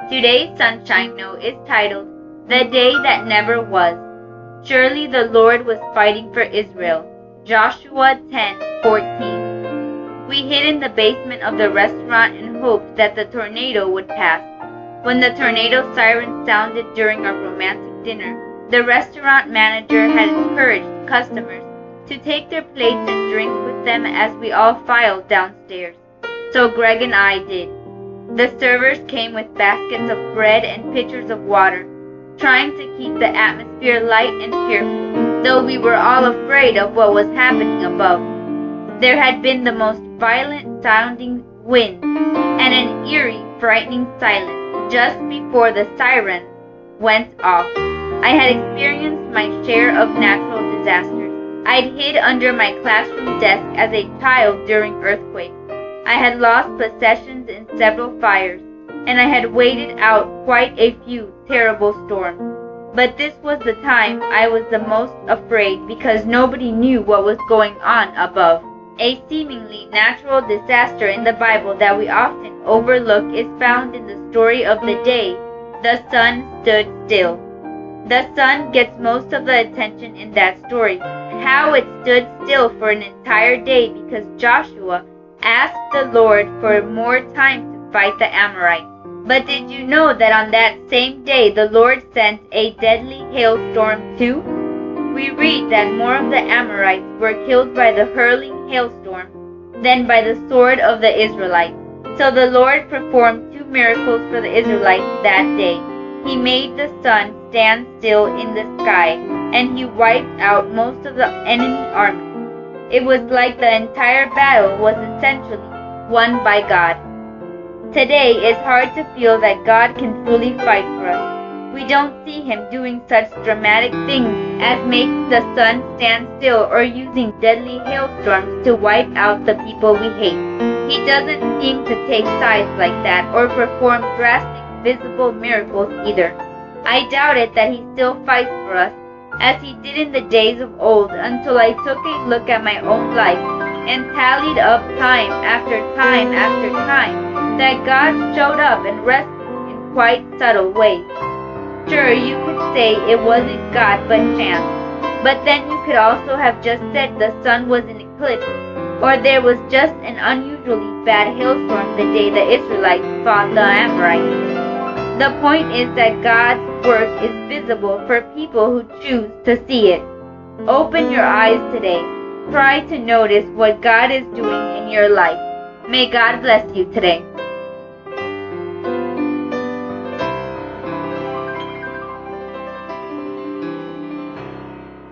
Today's Sunshine Note is titled, The Day That Never Was. Surely the Lord was fighting for Israel. Joshua 10:14. We hid in the basement of the restaurant and hoped that the tornado would pass. When the tornado siren sounded during our romantic dinner, the restaurant manager had encouraged customers to take their plates and drinks with them as we all filed downstairs. So Greg and I did. The servers came with baskets of bread and pitchers of water, trying to keep the atmosphere light and cheerful, though we were all afraid of what was happening above. There had been the most violent sounding wind and an eerie, frightening silence just before the sirens went off. I had experienced my share of natural disasters. I'd hid under my classroom desk as a child during earthquakes. I had lost possessions in several fires, and I had waited out quite a few terrible storms. But this was the time I was the most afraid because nobody knew what was going on above. A seemingly natural disaster in the Bible that we often overlook is found in the story of the day the sun stood still. The sun gets most of the attention in that story, and how it stood still for an entire day because Joshua asked the Lord for more time to fight the Amorites. But did you know that on that same day the Lord sent a deadly hailstorm too? We read that more of the Amorites were killed by the hurling hailstorm than by the sword of the Israelites. So the Lord performed 2 miracles for the Israelites that day. He made the sun stand still in the sky, and he wiped out most of the enemy army. It was like the entire battle was essentially won by God. Today it's hard to feel that God can truly fight for us. We don't see him doing such dramatic things as making the sun stand still or using deadly hailstorms to wipe out the people we hate. He doesn't seem to take sides like that or perform drastic visible miracles either. I doubted that he still fights for us, as he did in the days of old, until I took a look at my own life and tallied up time after time after time that God showed up and rescued in quite subtle ways. Sure, you could say it wasn't God but chance, but then you could also have just said the sun was in eclipse, or there was just an unusually bad hailstorm the day the Israelites fought the Amorites. The point is that God's work is visible for people who choose to see it. Open your eyes today. Try to notice what God is doing in your life. May God bless you today.